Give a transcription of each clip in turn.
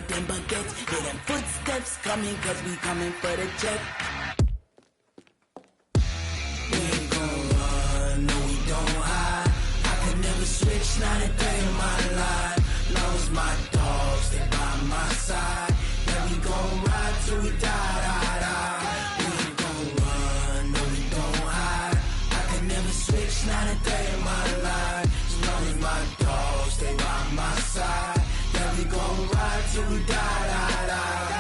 them baguettes. Hear them footsteps coming, cause we coming for the check. We ain't gon' run, no we don't hide. I can never switch, not a day in my life. Long as my dogs stay by my side. Yeah, we gon' ride till we die, die, die. We ain't gon' run, no we don't hide. I can never switch, not a day in my life. As long as my dogs stay by my side. Yeah, we gon' ride till we die, die, die.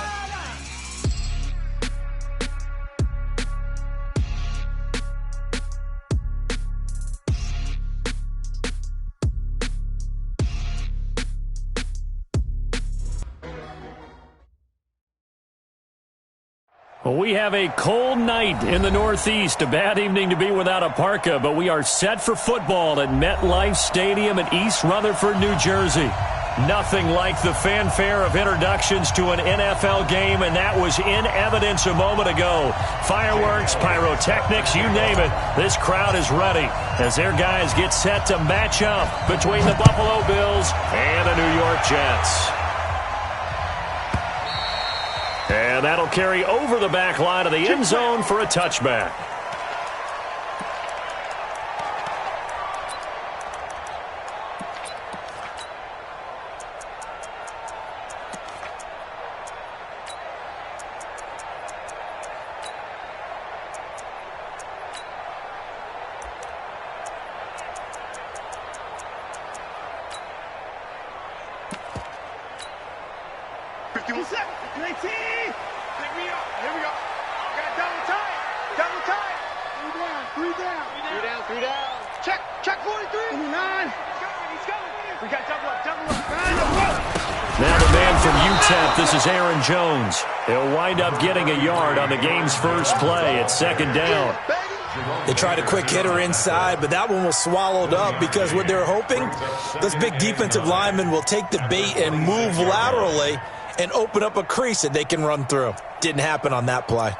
Well, we have a cold night in the Northeast. A bad evening to be without a parka, but we are set for football at MetLife Stadium in East Rutherford, New Jersey. Nothing like the fanfare of introductions to an NFL game, and that was in evidence a moment ago. Fireworks, pyrotechnics, you name it. This crowd is ready as their guys get set to match up between the Buffalo Bills and the New York Jets. And that'll carry over the back line of the end zone for a touchback. This is Aaron Jones. He'll wind up getting a yard on the game's first play at second down. They tried a quick hitter inside, but that one was swallowed up because what they're hoping, those big defensive linemen will take the bait and move laterally and open up a crease that they can run through. Didn't happen on that play.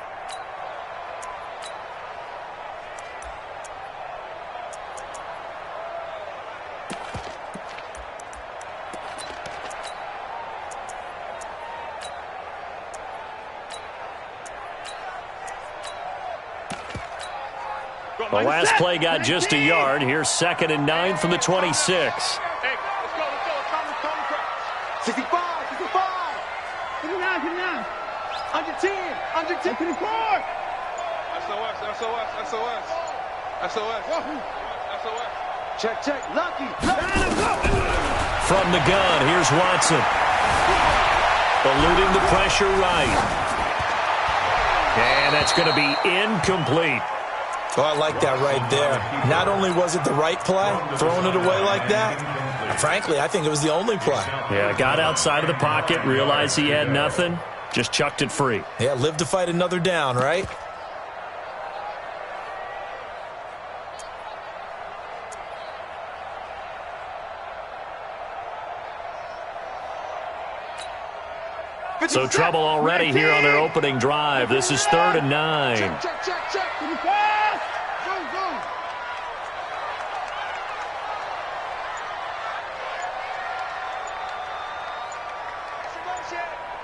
The last play got just a yard. Here's 2nd and 9 from the 26. Hey, let's go. It's 65, 65. 59. Under 10. Under 10. 54. SOS. Check. Lucky. From the gun, here's Watson. Eluding the pressure right. And that's going to be incomplete. Oh, I like that right there. Not only was it the right play, throwing it away like that, frankly, I think it was the only play. Yeah, got outside of the pocket, realized he had nothing, just chucked it free. Yeah, live to fight another down, right? So trouble already here on their opening drive. This is 3rd and 9. Check. Go.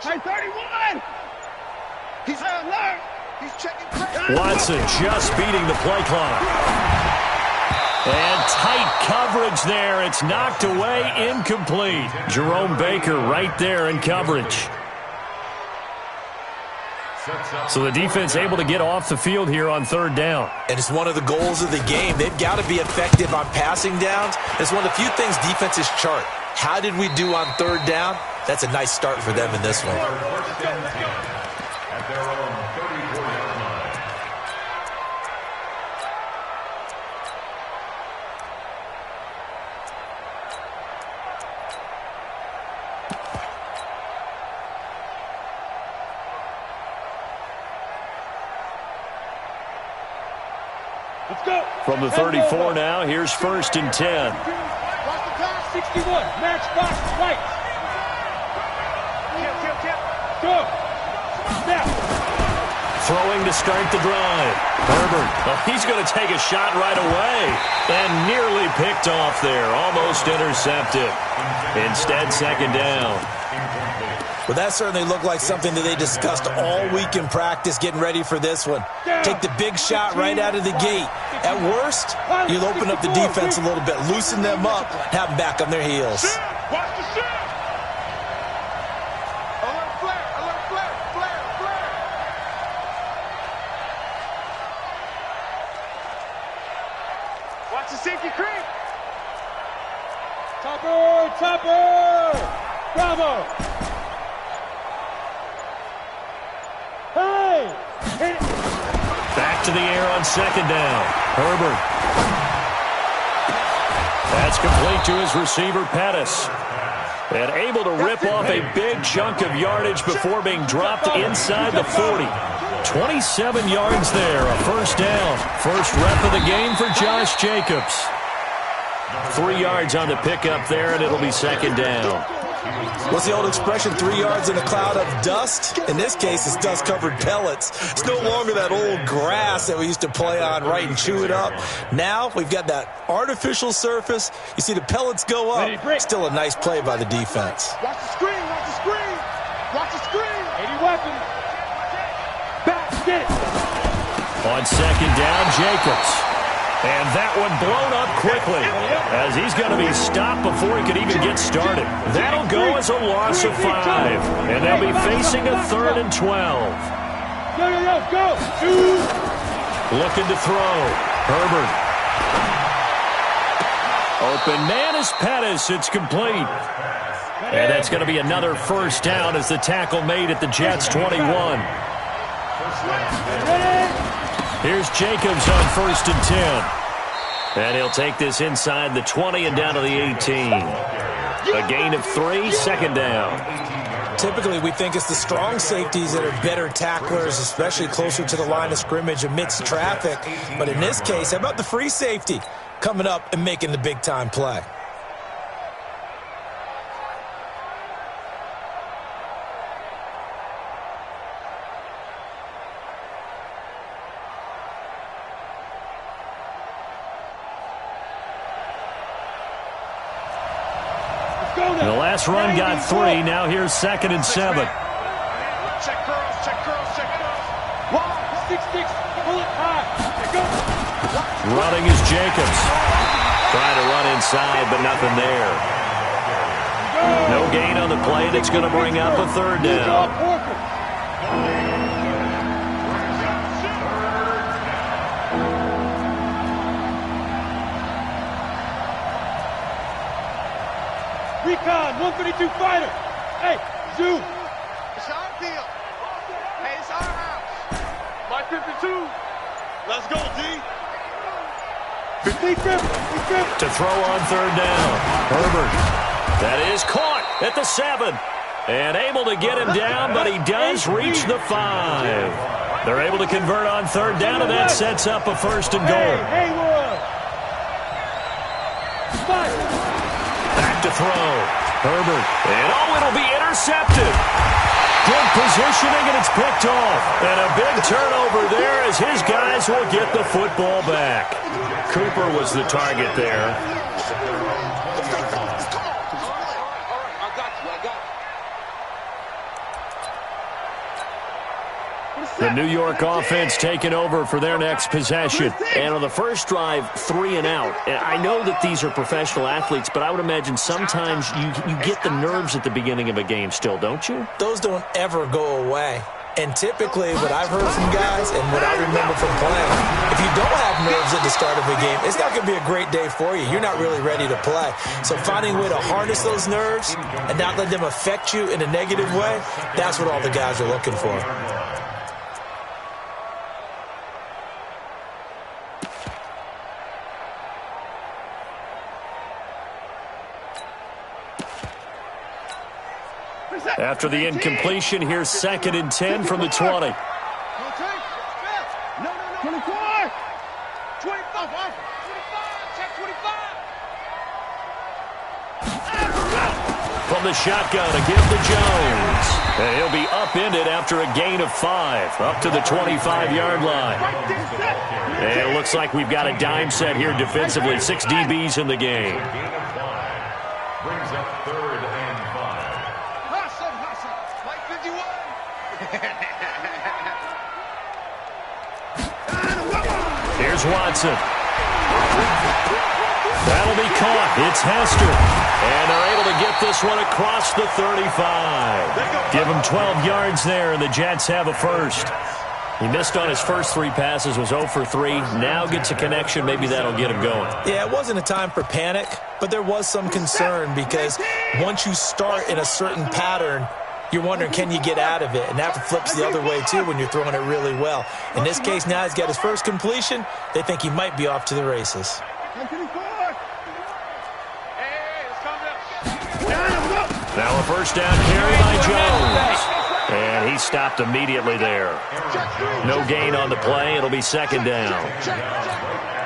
Hey, 31. He's alert. He's checking. Watson just beating the play clock. And tight coverage there. It's knocked away, incomplete. Jerome Baker right there in coverage. So the defense able to get off the field here on 3rd down. And it's one of the goals of the game. They've got to be effective on passing downs. It's one of the few things defenses chart. How did we do on 3rd down? That's a nice start for them in this one. From the 34 now, here's 1st and 10. Watch the pass, 61. Match box, right. Go. Snap. Throwing to start the drive. Herbert, well, he's going to take a shot right away. And nearly picked off there. Almost intercepted. Instead, 2nd down. Well, that certainly looked like something that they discussed all week in practice getting ready for this one. Take the big shot right out of the gate. At worst, you'll open up the defense a little bit, loosen them up, have them back on their heels. Watch the shot. Alert flare, flare. Watch the safety creep. Topper. Bravo. Hey. Hit it. Back to the air on second down. Herbert. That's complete to his receiver, Pettis. And able to rip off a big chunk of yardage before being dropped inside the 40. 27 yards there, a first down. First rep of the game for Josh Jacobs. 3 yards on the pickup there, and it'll be second down. What's the old expression, 3 yards in a cloud of dust? In this case, it's dust-covered pellets. It's no longer that old grass that we used to play on, right, and chew it up. Now we've got that artificial surface. You see the pellets go up. Still a nice play by the defense. Watch the screen. Watch the screen. 80 weapons. Back, get it. On second down, Jacobs. And that one blown up quickly as he's going to be stopped before he could even get started. That'll go as a loss of 5. And they'll be facing a 3rd and 12. Go. Looking to throw. Herbert. Open man is Pettis. It's complete. And that's going to be another first down as the tackle made at the Jets' 21. Here's Jacobs on 1st and 10. And he'll take this inside the 20 and down to the 18. A gain of 3, second down. Typically, we think it's the strong safeties that are better tacklers, especially closer to the line of scrimmage amidst traffic. But in this case, how about the free safety coming up and making the big-time play? The last run got 3. Now here's 2nd and 7. Check curls. 6, pull it high. Running is Jacobs. Trying to run inside, but nothing there. No gain on the play, and it's going to bring up a 3rd down. Recon, 132 fighter. Hey, Zoo. It's our deal. Hey, it's our house. My 52. Let's go, D. To throw on 3rd down. Herbert. That is caught at the 7. And able to get him down, but he does reach the 5. They're able to convert on 3rd down, and that sets up a 1st and goal. Back to throw. Herbert. And it'll be intercepted. Good positioning, and it's picked off. And a big turnover there as his guys will get the football back. Cooper was the target there. The New York offense taking over for their next possession. And on the first drive, 3 and out. And I know that these are professional athletes, but I would imagine sometimes you get the nerves at the beginning of a game still, don't you? Those don't ever go away. And typically, what I've heard from guys and what I remember from playing, if you don't have nerves at the start of a game, it's not going to be a great day for you. You're not really ready to play. So finding a way to harness those nerves and not let them affect you in a negative way, that's what all the guys are looking for. After the incompletion, here's 2nd and 10 from the 20. 24. 25. Check 25. From the shotgun, a give to Jones. And he'll be upended after a gain of 5, up to the 25-yard line. And it looks like we've got a dime set here defensively. 6 DBs in the game. Brings up 3rd and 5. Here's Watson. That'll be caught. It's Hester. And they're able to get this one across the 35. Give him 12 yards there, and the Jets have a first. He missed on his first 3 passes, was 0 for 3. Now gets a connection. Maybe that'll get him going. Yeah, it wasn't a time for panic, but there was some concern because once you start in a certain pattern, you're wondering, can you get out of it? And that flips the other way, too, when you're throwing it really well. In this case, now he's got his first completion. They think he might be off to the races. Now a first down carry by Jones. And he stopped immediately there. No gain on the play. It'll be second down.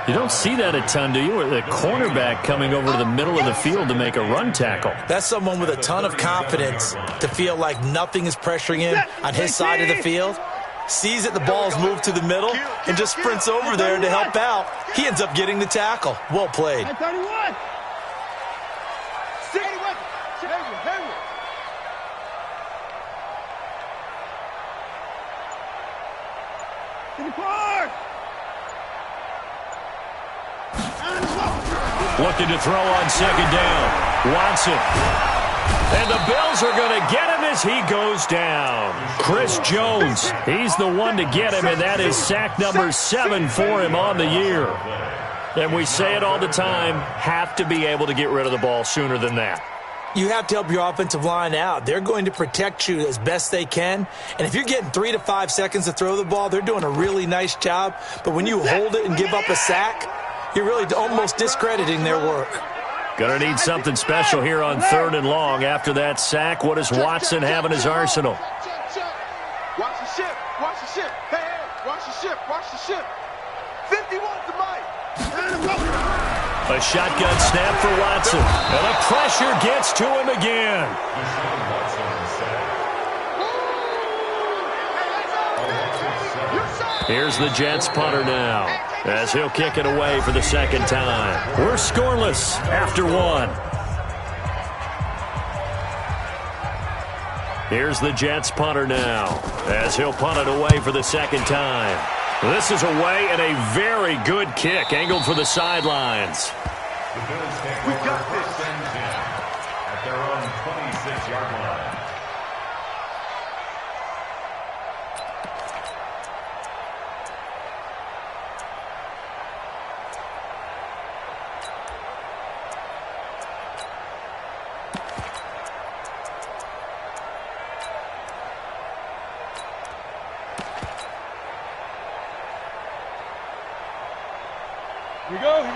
You don't see that a ton, do you? Or the cornerback coming over to the middle of the field to make a run tackle. That's someone with a ton of confidence to feel like nothing is pressuring him on his side of the field. Sees that the ball's moved to the middle and just sprints over there to help out. He ends up getting the tackle. Well played. Looking to throw on second down. Watson. And the Bills are going to get him as he goes down. Chris Jones, he's the one to get him, and that is sack number 7 for him on the year. And we say it all the time, have to be able to get rid of the ball sooner than that. You have to help your offensive line out. They're going to protect you as best they can. And if you're getting 3 to 5 seconds to throw the ball, they're doing a really nice job. But when you hold it and give up a sack, you're really almost discrediting their work. Going to need something special here on 3rd and long. After that sack, what does Watson have in his arsenal? Watch the ship. Watch the ship. Hey, watch the ship. Watch the ship. 51 to Mike. A shotgun snap for Watson. And the pressure gets to him again. Here's the Jets punter now, as he'll kick it away for the second time. We're scoreless after 1. Here's the Jets punter now, as he'll punt it away for the second time. This is away and a very good kick, angled for the sidelines. We got this. At their own 26-yard line.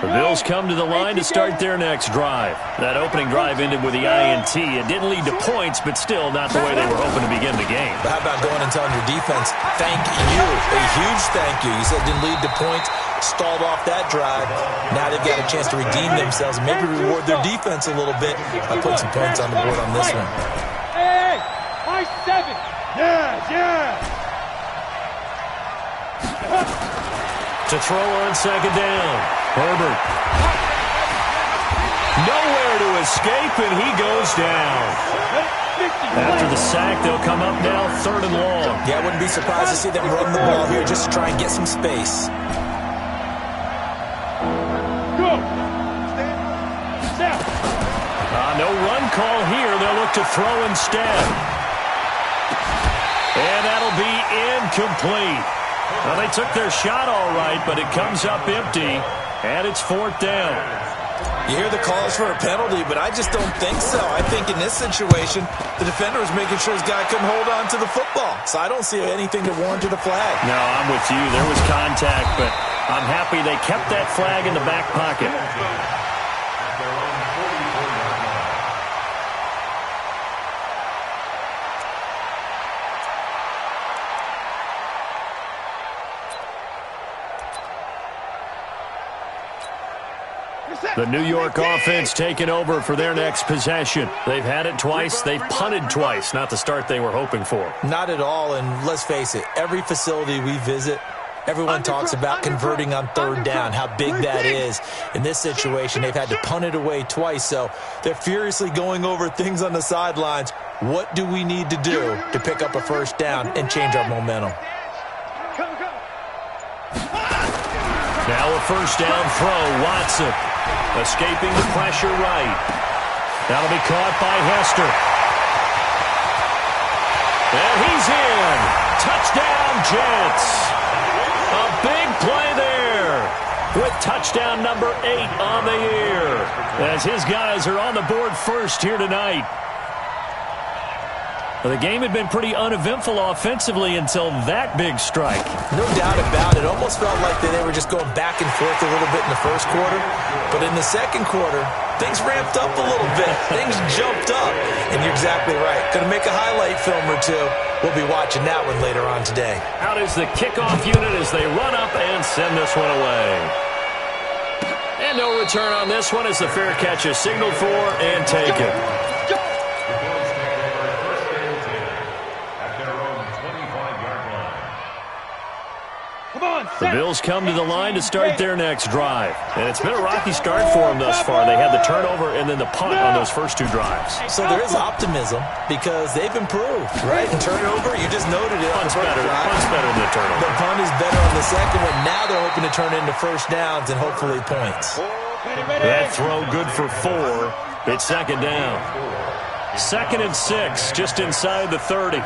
The Bills come to the line to start their next drive. That opening drive ended with the INT. It didn't lead to points, but still not the way they were hoping to begin the game. But how about going and telling your defense, thank you, a huge thank you. You said it didn't lead to points, stalled off that drive. Now they've got a chance to redeem themselves and maybe reward their defense a little bit by putting some points on the board on this one. Hey, my 7. Yeah. To throw on second down. Herbert. Nowhere to escape, and he goes down. After the sack, they'll come up now 3rd and long. Yeah, I wouldn't be surprised to see them run the ball here just to try and get some space. Go. Step. No run call here. They'll look to throw instead. And that'll be incomplete. Well, they took their shot all right, but it comes up empty, and it's 4th down. You hear the calls for a penalty, but I just don't think so. I think in this situation, the defender was making sure his guy couldn't hold on to the football. So I don't see anything that warranted a flag. No, I'm with you. There was contact, but I'm happy they kept that flag in the back pocket. The New York offense taking over for their next possession. They've had it twice. They've punted twice. Not the start they were hoping for. Not at all, and let's face it, every facility we visit, everyone talks about converting on 3rd down, how big that is. In this situation, they've had to punt it away twice, so they're furiously going over things on the sidelines. What do we need to do to pick up a first down and change our momentum? Now a first down throw. Watson escaping the pressure right. That'll be caught by Hester. And he's in. Touchdown, Jets. A big play there with touchdown number 8 on the year as his guys are on the board first here tonight. Well, the game had been pretty uneventful offensively until that big strike. No doubt about it. Almost felt like they were just going back and forth a little bit in the first quarter. But in the second quarter, things ramped up a little bit. Things jumped up. And you're exactly right. Going to make a highlight film or two. We'll be watching that one later on today. Out is the kickoff unit as they run up and send this one away. And no return on this one as the fair catch is signaled for and taken. The Bills come to the line to start their next drive. And it's been a rocky start for them thus far. They had the turnover and then the punt on those first 2 drives. So there is optimism because they've improved, right? And turnover, you just noted it. Punt's better than the turnover. The punt is better on the second one. Now they're hoping to turn into first downs and hopefully points. That throw good for 4. It's second down. 2nd and 6, just inside the 30.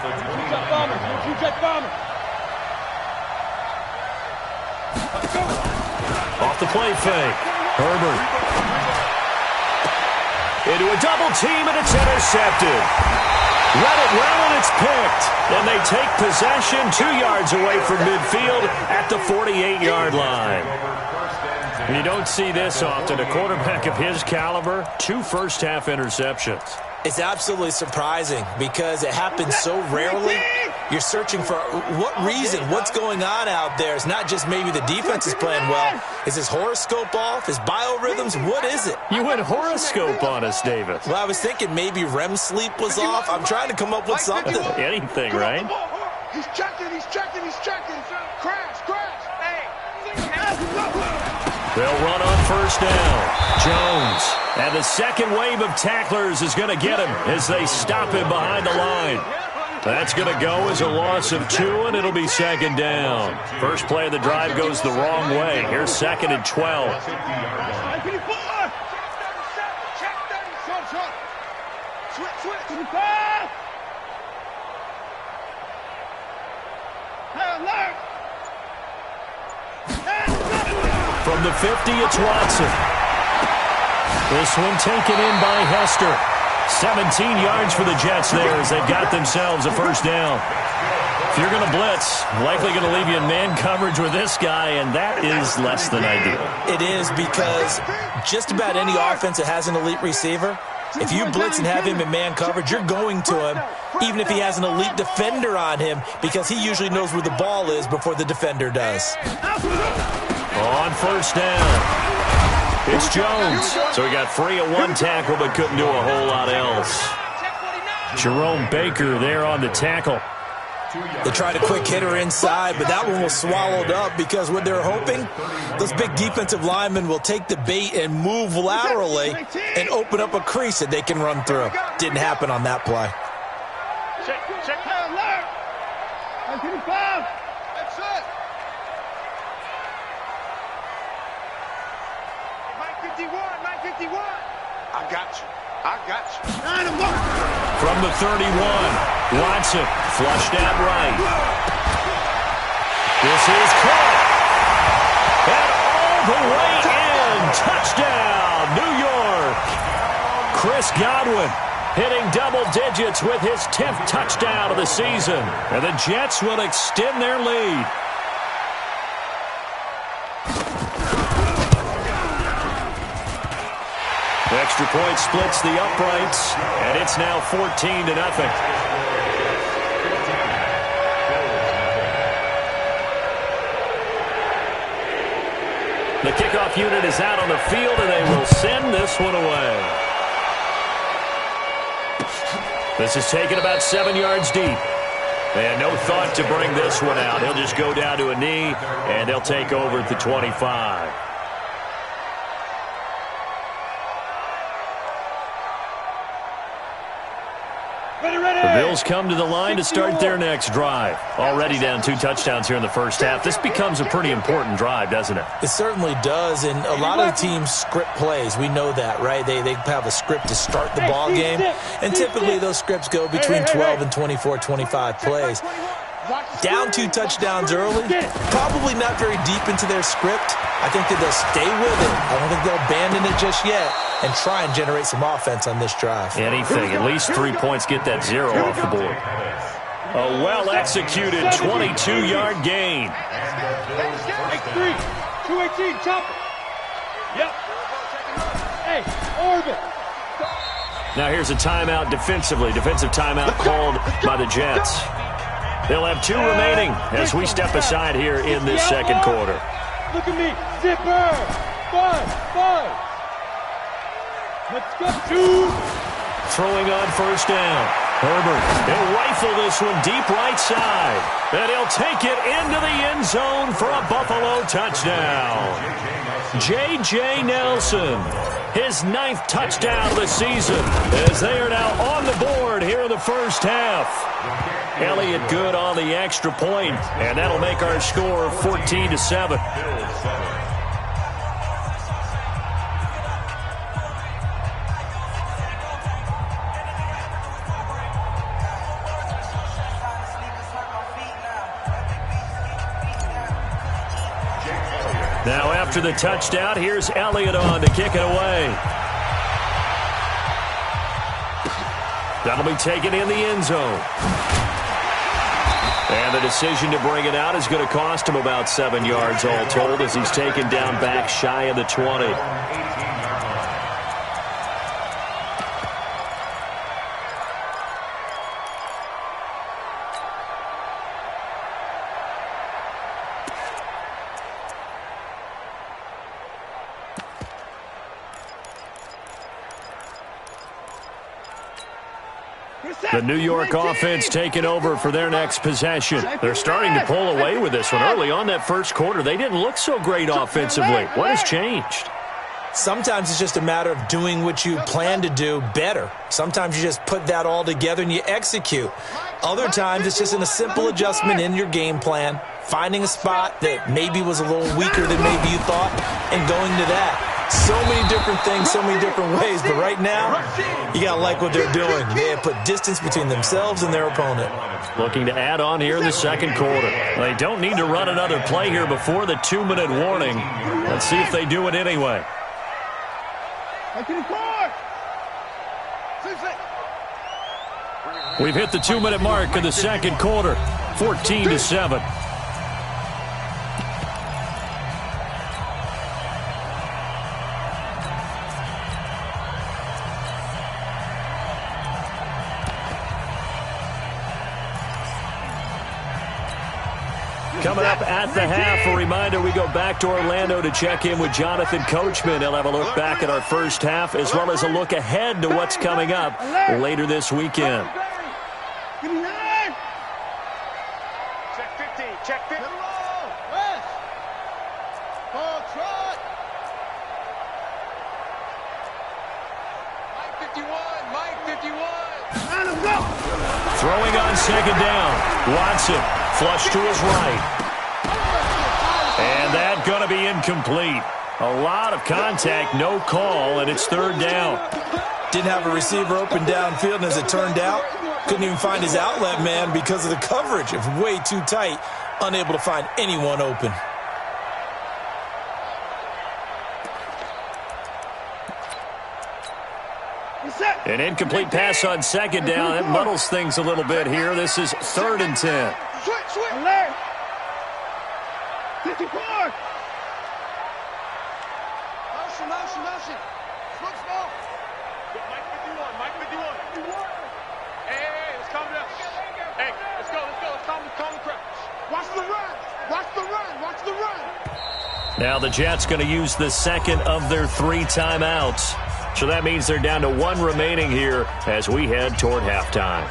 Off the play fake. Herbert. Into a double team, and it's intercepted. Read it well, and it's picked. And they take possession 2 yards away from midfield at the 48-yard line. You don't see this often. A quarterback of his caliber, 2 first-half interceptions. It's absolutely surprising because it happens so rarely. You're searching for what reason, what's going on out there. It's not just maybe the defense is playing well. Is his horoscope off? His biorhythms? What is it? You went horoscope on us, Davis. Well, I was thinking maybe REM sleep was off. I'm trying to come up with something. Anything, right? He's checking. Crash. They'll run on first down. Jones. And the second wave of tacklers is going to get him as they stop him behind the line. That's going to go as a loss of 2, and it'll be second down. First play of the drive goes the wrong way. Here's 2nd and 12. From the 50, it's Watson. This one taken in by Hester. 17 yards for the Jets there as they've got themselves a first down. If you're going to blitz, likely going to leave you in man coverage with this guy, and that is less than ideal. It is because just about any offense that has an elite receiver, if you blitz and have him in man coverage, you're going to him, even if he has an elite defender on him, because he usually knows where the ball is before the defender does. On first down. It's Jones. So he got free of 1 tackle but couldn't do a whole lot else. Jerome Baker there on the tackle. They tried a quick hitter inside, but that one was swallowed up because what they're hoping, those big defensive linemen will take the bait and move laterally and open up a crease that they can run through. Didn't happen on that play. Check. That's it. Mike 51. I got you. From the 31, Watson flushed out right. This is caught. And all the way in. Touchdown, New York. Chris Godwin hitting double digits with his 10th touchdown of the season. And the Jets will extend their lead. Extra point splits the uprights, and it's now 14-0. The kickoff unit is out on the field, and they will send this one away. This is taken about 7 yards deep. They had no thought to bring this one out. He'll just go down to a knee, and they'll take over at the 25. Ready. Eagles come to the line to start their next drive. Already down 2 touchdowns here in the first half. This becomes a pretty important drive, doesn't it? It certainly does, and a lot of the teams script plays. We know that, right? They have a script to start the ball game, and typically those scripts go between 12 and 24, 25 plays. Down 2 touchdowns early, probably not very deep into their script. I think that they'll stay with it. I don't think they'll abandon it just yet and try and generate some offense on this drive. Anything, at least 3 points, get that 0 off the board. A well-executed 22-yard gain. Take 3, 218, chop it. Yep. Hey, orbit. Now here's a timeout defensively. Defensive timeout called by the Jets. They'll have 2 remaining as we step aside here in this second quarter. Look at me. Zipper. 5. Let's go. 2. Throwing on first down. Herbert, he'll rifle this one deep right side. And he'll take it into the end zone for a Buffalo touchdown. J.J. Nelson, his 9th touchdown of the season, as they are now on the board here in the first half. Elliott good on the extra point, and that'll make our score 14-7. Now after the touchdown, here's Elliott on to kick it away. That'll be taken in the end zone. And the decision to bring it out is going to cost him about 7 yards all told as he's taken down back shy of the 20. The New York offense taking over for their next possession. They're starting to pull away with this one. Early on that first quarter, they didn't look so great offensively. What has changed? Sometimes it's just a matter of doing what you plan to do better. Sometimes you just put that all together and you execute. Other times it's just a simple adjustment in your game plan, finding a spot that maybe was a little weaker than maybe you thought, and going to that. So many different things, so many different ways, but right now, you got to like what they're doing. They have put distance between themselves and their opponent. Looking to add on here in the second quarter. They don't need to run another play here before the 2-minute warning. Let's see if they do it anyway. We've hit the 2-minute mark in the second quarter, 14-7. Coming up at the half, a reminder, we go back to Orlando to check in with Jonathan Coachman. He'll have a look back at our first half as well as a look ahead to what's coming up later this weekend. Check 15. Check 15. West. Ball trot. Mike 51. Mike 51. Let him go. Throwing on second down. Watson, flush to his right. And that's going to be incomplete. A lot of contact, no call, and it's third down. Didn't have a receiver open downfield, and as it turned out, couldn't even find his outlet man because of the coverage. It was way too tight, unable to find anyone open. An incomplete pass on second down. That muddles things a little bit here. This is 3rd and 10. Switch. Alert. 54. Motion. Switch ball. Mike 51. Hey, let's calm down. Hey, let's go. Let's calm the crowd. Watch the run. Now the Jets going to use the second of their 3 timeouts. So that means they're down to 1 remaining here as we head toward halftime.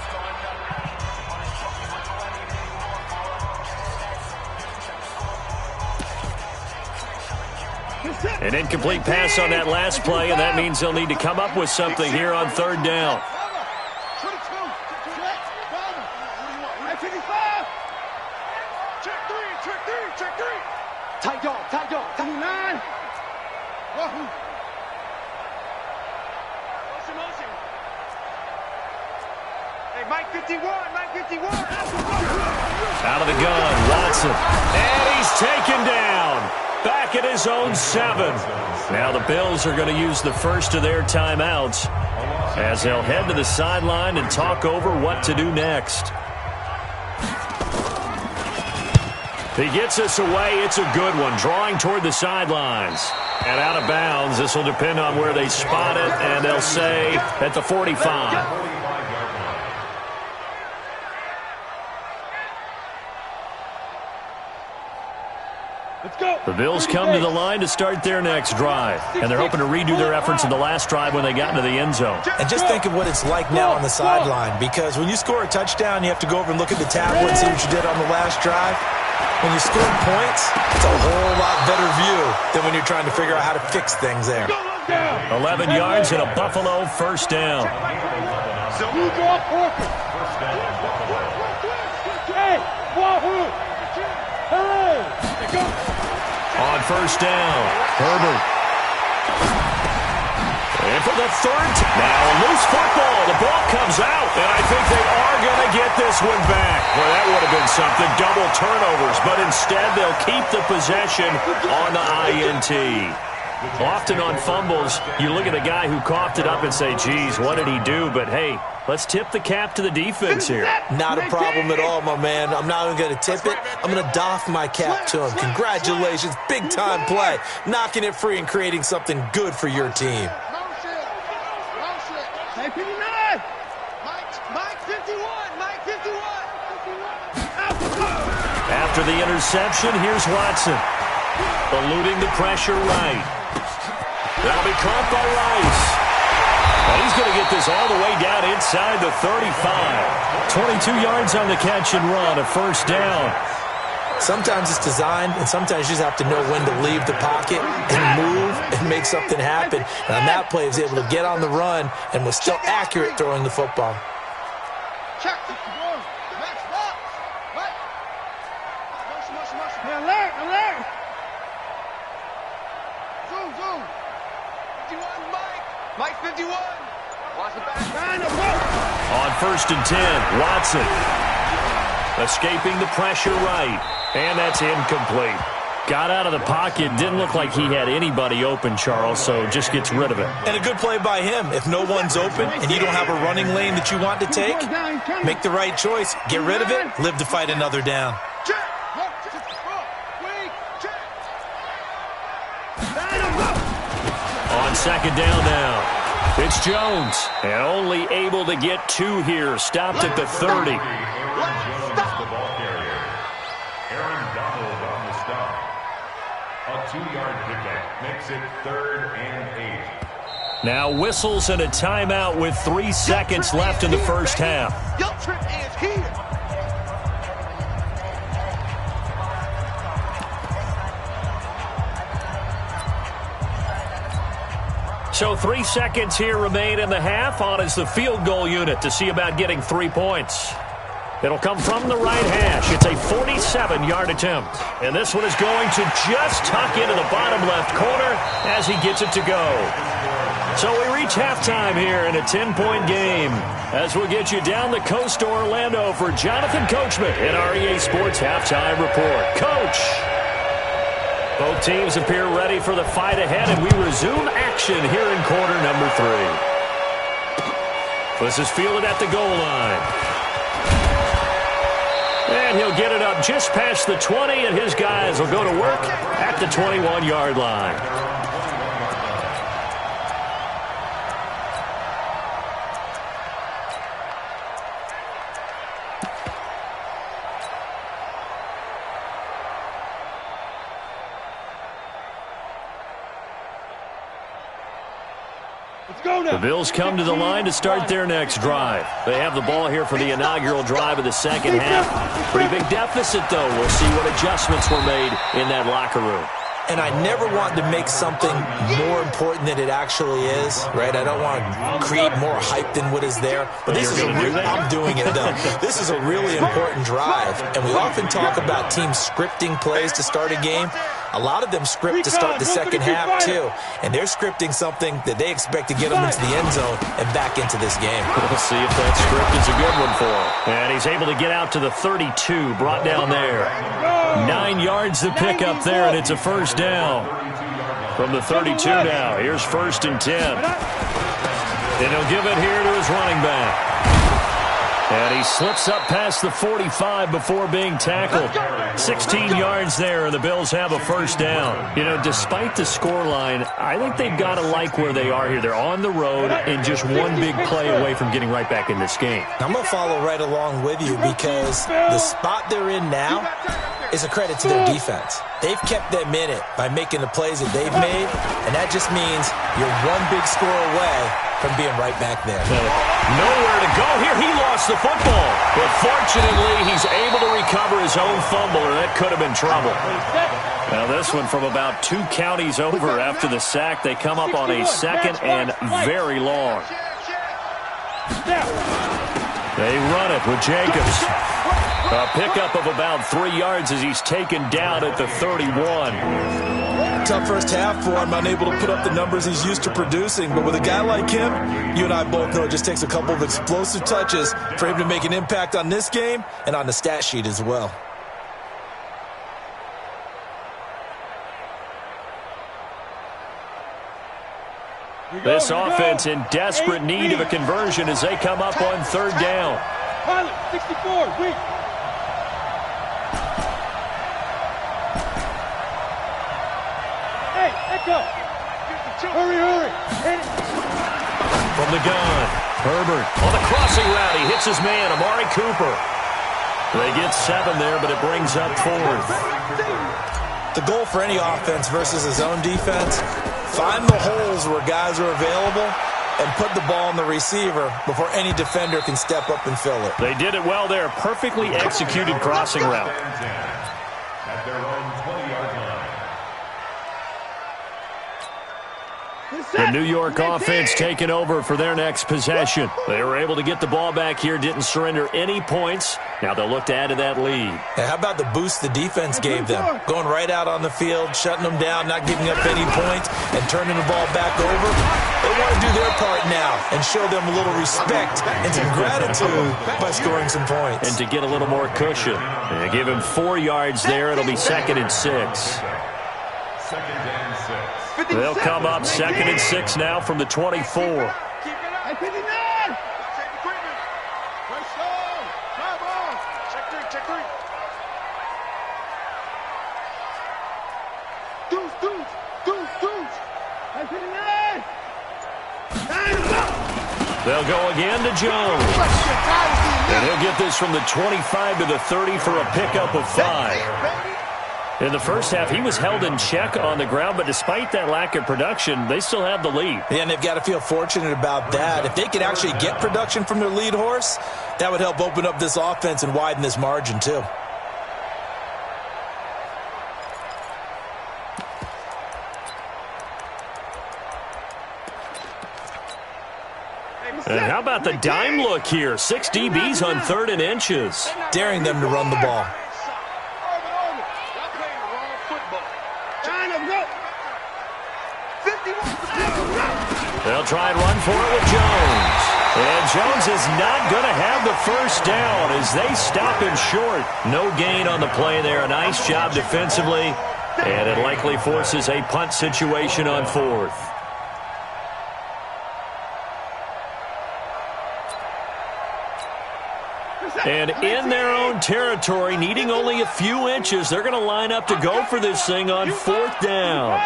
An incomplete pass on that last play, and that means they'll need to come up with something here on 3rd down. Check three. Tight dog. 29. Wahoo. Motion. Hey, Mike 51. Out of the gun, Watson. And he's taken down. Back at his own 7. Now the Bills are going to use the first of their timeouts as they'll head to the sideline and talk over what to do next. He gets us away. It's a good one. Drawing toward the sidelines. And out of bounds. This will depend on where they spot it. And they'll say at the 45. Let's go. The Bills come to the line to start their next drive. And they're hoping to redo their efforts in the last drive when they got into the end zone. And just think of what it's like now on the sideline. Because when you score a touchdown, you have to go over and look at the tablet and see what you did on the last drive. When you score points, it's a whole lot better view than when you're trying to figure out how to fix things there. 11 yards and a Buffalo first down. So you draw Parker. Hey, wahoo! Hooray! Go. On first down, Herbert. And for the third time. Now a loose football. The ball comes out, and I think they are going to get this one back. Well, that would have been something. Double turnovers, but instead they'll keep the possession on the INT. Often on fumbles, you look at the guy who coughed it up and say, geez, what did he do? But, hey, let's tip the cap to the defense here. Not a problem at all, my man. I'm not even going to tip it. I'm going to doff my cap to him. Congratulations. Big-time play. Knocking it free and creating something good for your team. Hey, 59. Mike 51. After the interception, here's Watson. Eluding the pressure right. That'll be caught by Rice. And he's going to get this all the way down inside the 35. 22 yards on the catch and run, a first down. Sometimes it's designed, and sometimes you just have to know when to leave the pocket and move and make something happen. And on that play, he was able to get on the run and was still accurate throwing the football. Check. Alert. Zoom. 51, Mike 51. Watch the back. On first and 10, Watson. Escaping the pressure right. And that's incomplete. Got out of the pocket. Didn't look like he had anybody open, Charles, so just gets rid of it. And a good play by him. If no one's open and you don't have a running lane that you want to take, make the right choice. Get rid of it. Live to fight another down. On second down now, it's Jones. And only able to get 2 here. Stopped at the 30. The ball carrier. Aaron Donald on the stop. A 2-yard pickup makes it 3rd and 8. Now whistles and a timeout with 3 seconds left in the first half. Your trip is here. So 3 seconds here remain in the half. On is the field goal unit to see about getting 3 points. It'll come from the right hash. It's a 47-yard attempt. And this one is going to just tuck into the bottom left corner as he gets it to go. So we reach halftime here in a 10-point game as we'll get you down the coast to Orlando for Jonathan Coachman in our EA Sports Halftime Report. Coach! Both teams appear ready for the fight ahead, and we resume action here in quarter number 3. This is fielded at the goal line. And he'll get it up just past the 20, and his guys will go to work at the 21-yard line. The Bills come to the line to start their next drive. They have the ball here for the inaugural drive of the second half. Pretty big deficit, though. We'll see what adjustments were made in that locker room. and I never want to make something more important than it actually is, right? I don't want to create more hype than what is there. But this is I'm doing it, though. This is a really important drive, and we often talk about teams scripting plays to start a game. A lot of them script to start the second half, too. And they're scripting something that they expect to get them into the end zone and back into this game. We'll see if that script is a good one for him. And he's able to get out to the 32, brought down there. 9 yards to pick up there, and it's a first down. From the 32 now, here's 1st and 10. And he'll give it here to his running back. And he slips up past the 45 before being tackled. 16 yards there, and the Bills have a first down. You know, despite the scoreline, I think they've got to like where they are here. They're on the road and just one big play away from getting right back in this game. I'm going to follow right along with you because the spot they're in now is a credit to their defense. They've kept them in it by making the plays that they've made, and that just means you're one big score away from being right back there. Nowhere to go here. He lost the football. But fortunately, he's able to recover his own fumble, or that could have been trouble. Now this one from about 2 counties over after the sack. They come up on a 2nd and very long. They run it with Jacobs. A pickup of about 3 yards as he's taken down at the 31. Tough first half for him, unable to put up the numbers he's used to producing. But with a guy like him, you and I both know it just takes a couple of explosive touches for him to make an impact on this game and on the stat sheet as well. This offense in desperate need of a conversion as they come up on 3rd down. Pilot, 64, weak. Hey, echo. Hurry, hurry. Hit it. From the gun, Herbert on the crossing route. He hits his man, Amari Cooper. They get 7 there, but it brings up 4th. The goal for any offense versus his own defense, find the holes where guys are available and put the ball on the receiver before any defender can step up and fill it. They did it well there. Perfectly executed crossing route. At their own 20-yard line. The New York offense taking over for their next possession. They were able to get the ball back here, didn't surrender any points. Now they'll look to add to that lead. Hey, how about the boost the defense gave them? Going right out on the field, shutting them down, not giving up any points, and turning the ball back over. They want to do their part now and show them a little respect and some gratitude by scoring some points. And to get a little more cushion. They give him 4 yards there. It'll be 2nd and 6. 2nd and 6. They'll come up 2nd and 6 now from the 24. They'll go again to Jones. And he'll get this from the 25 to the 30 for a pickup of 5. In the first half, he was held in check on the ground, but despite that lack of production, they still have the lead. Yeah, and they've got to feel fortunate about that. If they could actually get production from their lead horse, that would help open up this offense and widen this margin, too. And how about the dime look here? 6 DBs on 3rd and inches. Daring them to run the ball. They'll try and run for it with Jones. And Jones is not going to have the first down as they stop him short. No gain on the play there. A nice job defensively. And it likely forces a punt situation on 4th. And in their own territory, needing only a few inches, they're going to line up to go for this thing on 4th down.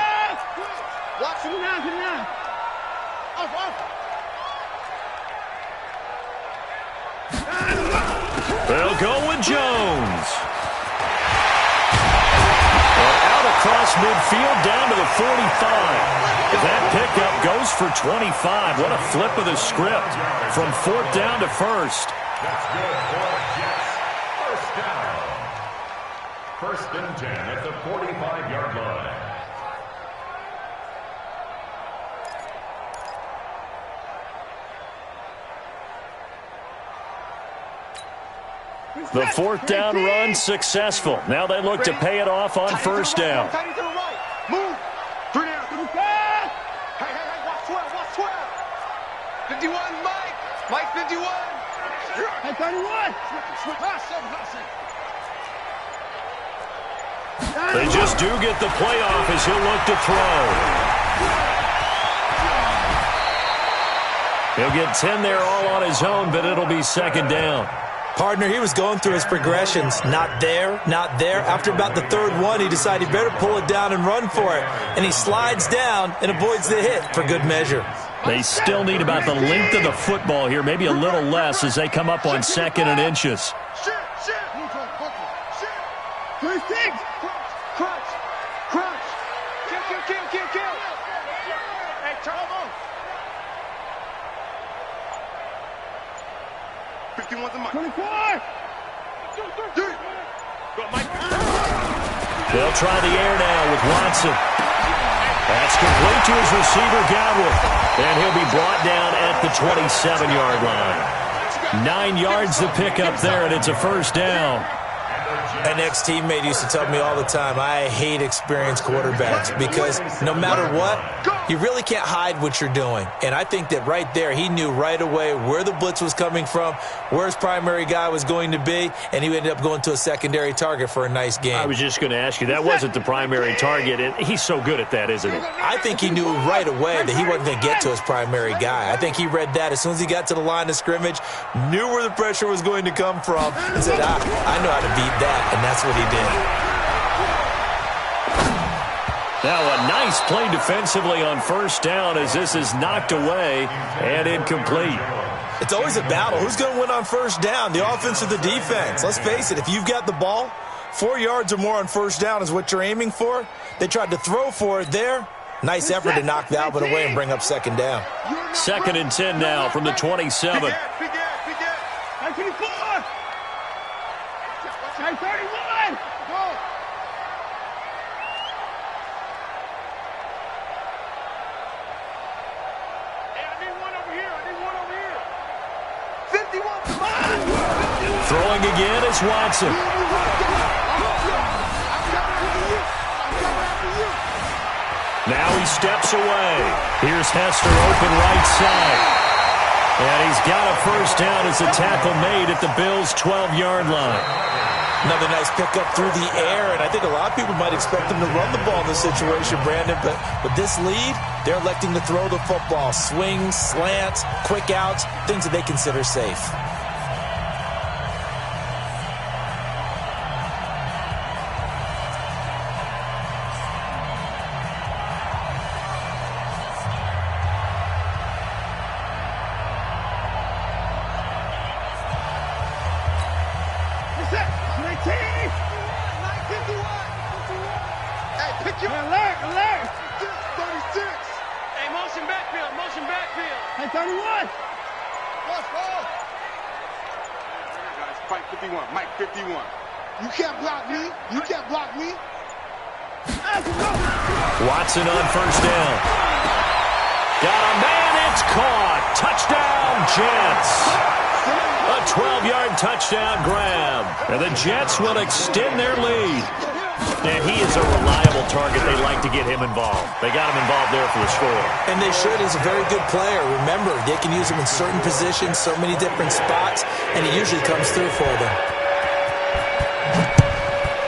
They'll go with Jones. And out across midfield down to the 45. That pickup goes for 25. What a flip of the script from 4th down to 1st. That's good for the Jets. First down. 1st and 10 at the 45-yard line. The fourth down run successful. Now they look to pay it off on first down. Move. 3 down. Hey, watch 12, watch 12. 51, Mike. Mike 51. Hey, 31. They just do get the playoff as he'll look to throw. He'll get 10 there all on his own, but it'll be second down. Partner, he was going through his progressions. Not there, not there. After about the third one, he decided he better pull it down and run for it. And he slides down and avoids the hit for good measure. They still need about the length of the football here, maybe a little less as they come up on 2nd and inches. Shit. 36. Crunch. Kill. Hey, turn 51's a Mike. 24. Go, Mike. They'll try the air now with Watson. That's complete to his receiver, Godwin. And he'll be brought down at the 27-yard line. 9 yards to pick up there, and it's a first down. An ex-teammate used to tell me all the time, I hate experienced quarterbacks because no matter what, you really can't hide what you're doing. And I think that right there, he knew right away where the blitz was coming from, where his primary guy was going to be, and he ended up going to a secondary target for a nice game. I was just going to ask you, that wasn't the primary target, and he's so good at that, isn't he? I think he knew right away that he wasn't going to get to his primary guy. I think he read that as soon as he got to the line of scrimmage, knew where the pressure was going to come from, and said, I know how to beat that. And that's what he did. Now a nice play defensively on first down as this is knocked away and incomplete. It's always a battle. Who's going to win on first down, the offense or the defense? Let's face it, if you've got the ball, 4 yards or more on first down is what you're aiming for. They tried to throw for it there. Nice effort to knock Valvin away and bring up second down. 2nd and 10 now from the 27. Big Ed. 24. 31! Go! Hey, I need one over here. 51! Come on! Throwing again is Watson. Now he steps away. Here's Hester open right side. And he's got a first down as the tackle made at the Bills' 12-yard line. Another nice pickup through the air, and I think a lot of people might expect them to run the ball in this situation, Brandon, but with this lead, they're electing to throw the football. Swings, slants, quick outs, things that they consider safe. Hey, 31! Fight 51, Mike 51. You can't block me. Watson on first down. Got a man, it's caught. Touchdown, Jets. A 12-yard touchdown grab. And the Jets will extend their lead. And he is a reliable target. They like to get him involved. They got him involved there for the score. And they should. He's a very good player. Remember, they can use him in certain positions, so many different spots, and he usually comes through for them.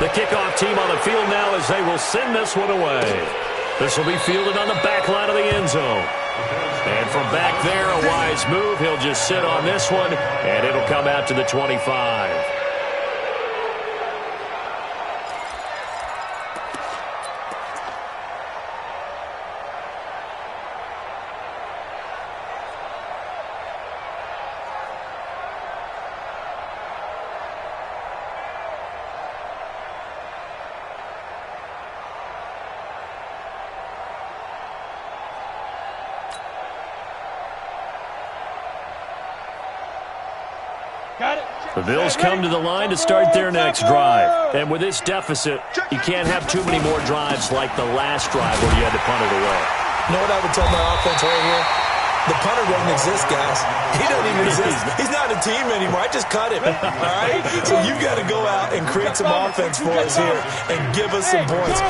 The kickoff team on the field now as they will send this one away. This will be fielded on the back line of the end zone. And from back there, a wise move. He'll just sit on this one, and it'll come out to the 25. The Bills come to the line to start their next drive. And with this deficit, you can't have too many more drives like the last drive where you had to punt it away. You know what I would tell my offense right here? The punter doesn't exist, guys. He doesn't even exist. He's not a team anymore. I just cut him. All right? So you've got to go out and create some offense for us here and give us some points.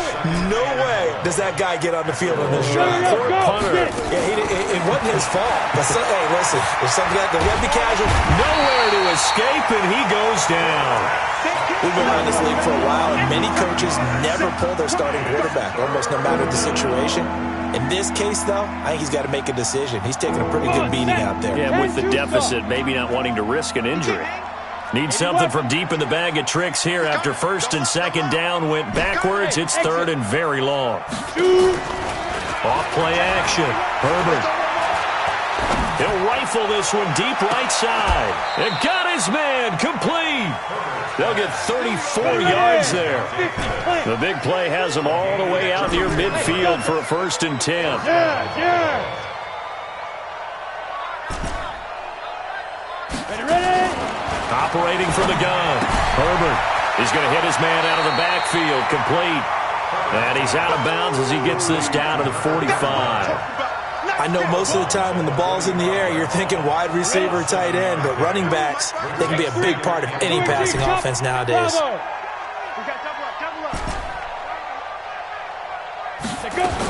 No way does that guy get on the field on this drive. Poor punter. Yeah, it wasn't his fault. But hey, listen, if something got the be casual. Nowhere to escape, and he goes down. We've been around this league for a while, and many coaches never pull their starting quarterback, almost no matter the situation. In this case, though, I think he's got to make a decision. He's taking a pretty good beating out there. Yeah, with the deficit, maybe not wanting to risk an injury. Need something from deep in the bag of tricks here after first and second down went backwards. It's third and very long. Off play action. Herbert. He'll rifle this one deep right side. And got his man complete. They'll get 34 yards there. The big play has them all the way out near midfield for a first and 10. Ready? Operating from the gun. Herbert is going to hit his man out of the backfield. Complete. And he's out of bounds as he gets this down to the 45. I know most of the time when the ball's in the air, you're thinking wide receiver, tight end, but running backs, they can be a big part of any passing offense nowadays.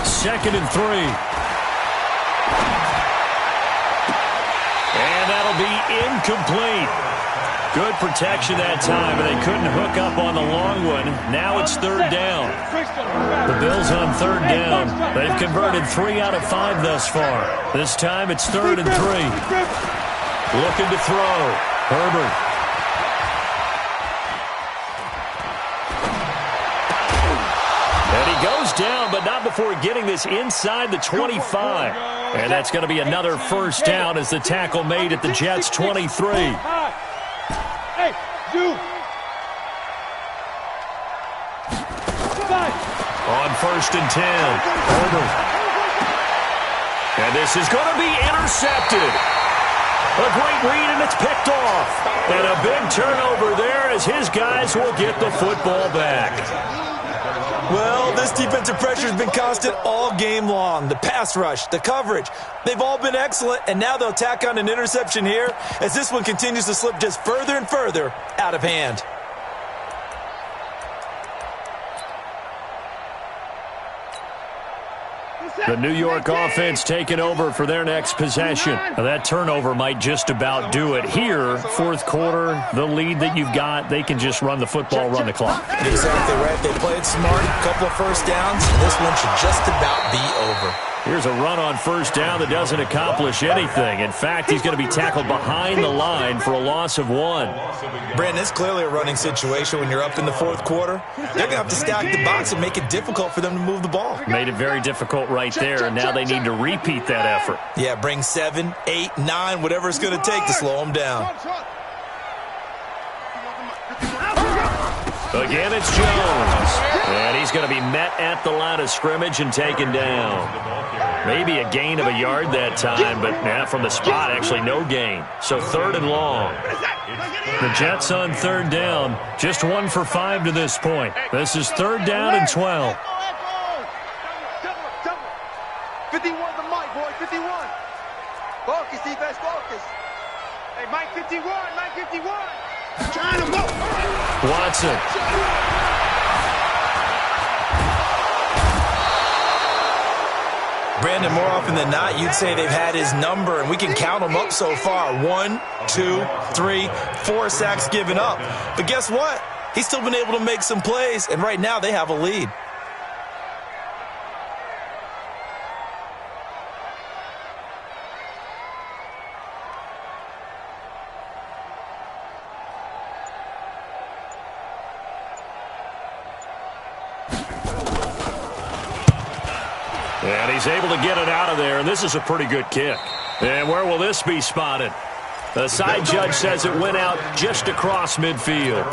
Second and 3. And that'll be incomplete. Good protection that time, but they couldn't hook up on the long one. Now it's third down. The Bills on third down. They've converted 3 out of 5 thus far. This time it's third and 3. Looking to throw. Herbert. And he goes down, but not before getting this inside the 25. And that's going to be another first down as the tackle made at the Jets' 23. Hey, you. On first and 10. Herbert. And this is going to be intercepted. A great read, and it's picked off. And a big turnover there as his guys will get the football back. Well, this defensive pressure has been constant all game long. The pass rush, the coverage, they've all been excellent, and now they'll tack on an interception here as this one continues to slip just further and further out of hand. The New York offense taking over for their next possession. Now, that turnover might just about do it. Here, fourth quarter, the lead that you've got, they can just run the football, run the clock. Exactly right. They played smart, a couple of first downs, and this one should just about be over. Here's a run on first down that doesn't accomplish anything. In fact, he's going to be tackled behind the line for a loss of 1. Brandon, it's clearly a running situation when you're up in the fourth quarter. They're going to have to stack the box and make it difficult for them to move the ball. Made it very difficult right there, and now they need to repeat that effort. Yeah, bring 7, 8, 9, whatever it's going to take to slow them down. Again, it's Jones. And he's going to be met at the line of scrimmage and taken down. Maybe a gain of a yard that time, but from the spot, actually no gain. So third and long. The Jets on third down, just 1 for 5 to this point. This is third down and 12. 51 to Mike, boy, 51. Focus, defense, focus. Hey, Mike 51, Mike 51. Trying to go. Watson. Brandon, more often than not, you'd say they've had his number, and we can count them up so far. 1, 2, 3, 4 sacks given up. But guess what? He's still been able to make some plays, and right now they have a lead. And he's able to get it out of there, and this is a pretty good kick. And where will this be spotted? The side judge says it went out just across midfield.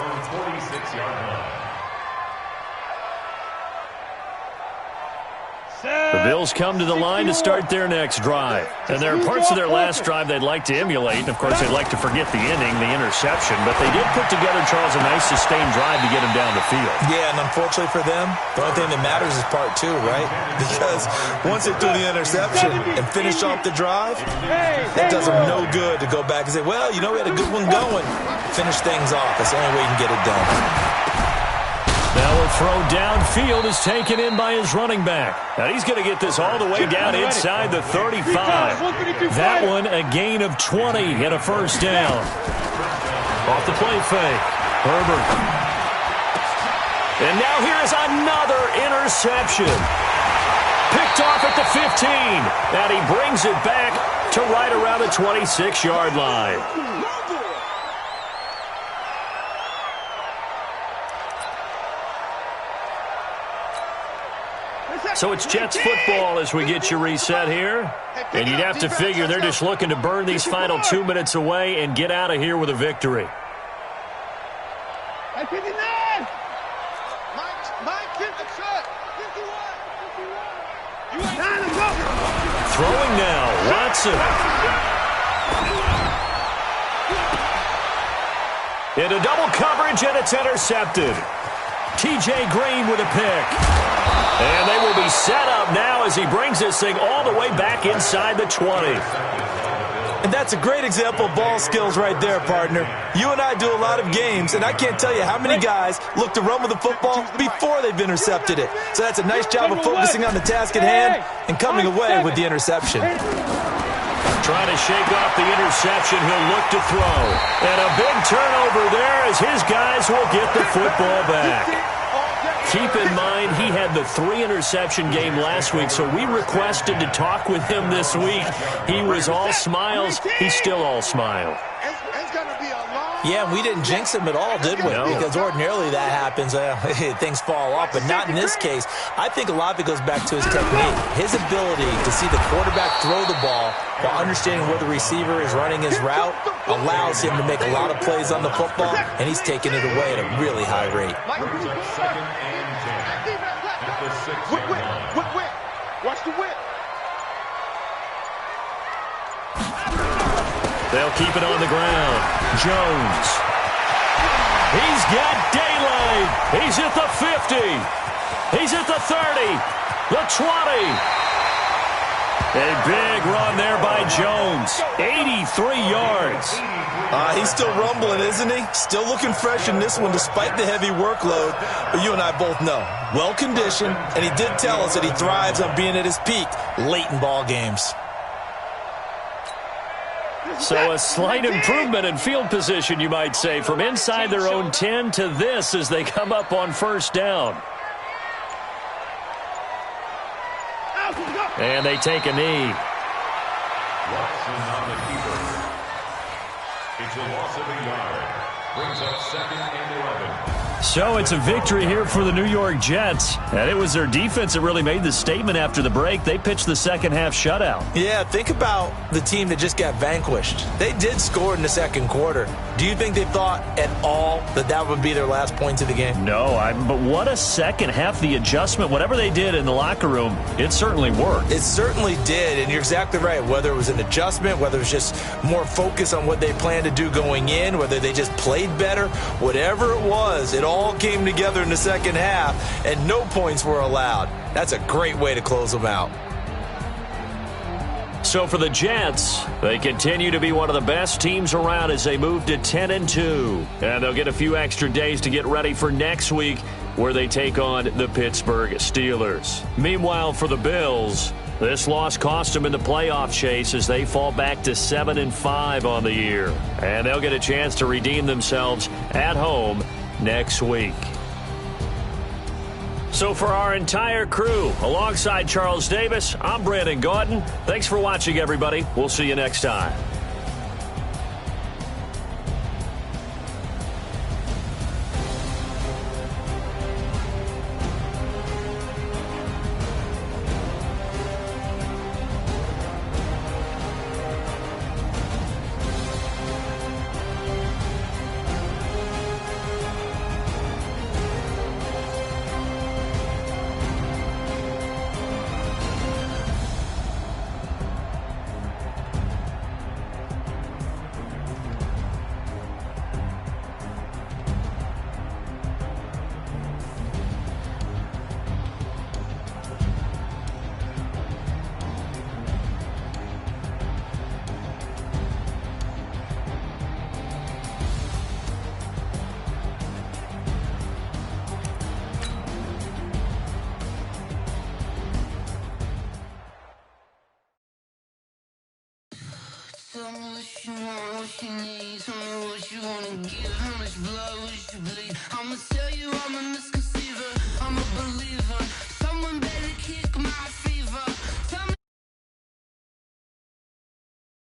The Bills come to the line to start their next drive. And there are parts of their last drive they'd like to emulate. And, of course, they'd like to forget the inning, the interception. But they did put together, Charles, a nice sustained drive to get them down the field. Yeah, and unfortunately for them, the only thing that matters is part two, right? Because once they threw the interception and finished off the drive, that does them no good to go back and say, well, you know, we had a good one going. Finish things off. That's the only way you can get it done. Now a throw downfield is taken in by his running back. Now he's going to get this all the way down inside the 35. That one a gain of 20 and a first down. Off the play fake. Herbert. And now here is another interception. Picked off at the 15. And he brings it back to right around the 26-yard line. So it's Jets football as we get you reset here. And you'd have to figure they're just looking to burn these final 2 minutes away and get out of here with a victory. Throwing now, Watson. Into double coverage, and it's intercepted. T.J. Green with a pick. And they will be set up now as he brings this thing all the way back inside the 20. And that's a great example of ball skills right there, partner. You and I do a lot of games, and I can't tell you how many guys look to run with the football before they've intercepted it. So that's a nice job of focusing on the task at hand and coming away with the interception. Trying to shake off the interception, he'll look to throw. And a big turnover there as his guys will get the football back. Keep in mind, he had the 3-interception game last week, so we requested to talk with him this week. He was all smiles. He's still all smile. Yeah, we didn't jinx him at all, did we? No. Because ordinarily that happens. Things fall off, but not in this case. I think a lot of it goes back to his technique. His ability to see the quarterback throw the ball while understanding where the receiver is running his route allows him to make a lot of plays on the football, and he's taking it away at a really high rate. Second and 10 at the 6. Watch the whip. They'll keep it on the ground. Jones. He's got daylight. He's at the 50. He's at the 30. The 20. A big run there by Jones. 83 yards. He's still rumbling, isn't he? Still looking fresh in this one despite the heavy workload. But you and I both know, well-conditioned, and he did tell us that he thrives on being at his peak late in ball games. So a slight improvement in field position, you might say, from inside their own 10 to this as they come up on first down. And they take a knee. Watson on the keeper. It's a loss of a yard. Brings up 2nd and 11. So it's a victory here for the New York Jets. And it was their defense that really made the statement after the break. They pitched the second half shutout. Yeah, think about the team that just got vanquished. They did score in the second quarter. Do you think they thought at all that that would be their last points of the game? No, but what a second half. The adjustment, whatever they did in the locker room, it certainly worked. It certainly did, and you're exactly right. Whether it was an adjustment, whether it was just more focus on what they planned to do going in, whether they just played better, whatever it was, it all came together in the second half, and no points were allowed. That's a great way to close them out. So for the Jets, they continue to be one of the best teams around as they move to 10-2. And they'll get a few extra days to get ready for next week where they take on the Pittsburgh Steelers. Meanwhile, for the Bills, this loss cost them in the playoff chase as they fall back to 7-5 on the year. And they'll get a chance to redeem themselves at home next week. So for our entire crew, alongside Charles Davis, I'm Brandon Gaudin. Thanks for watching, everybody. We'll see you next time. Tell me what you want, what you need. Tell me what you wanna give. How much blood would you bleed? I'ma tell you I'm a misconceiver. I'm a believer.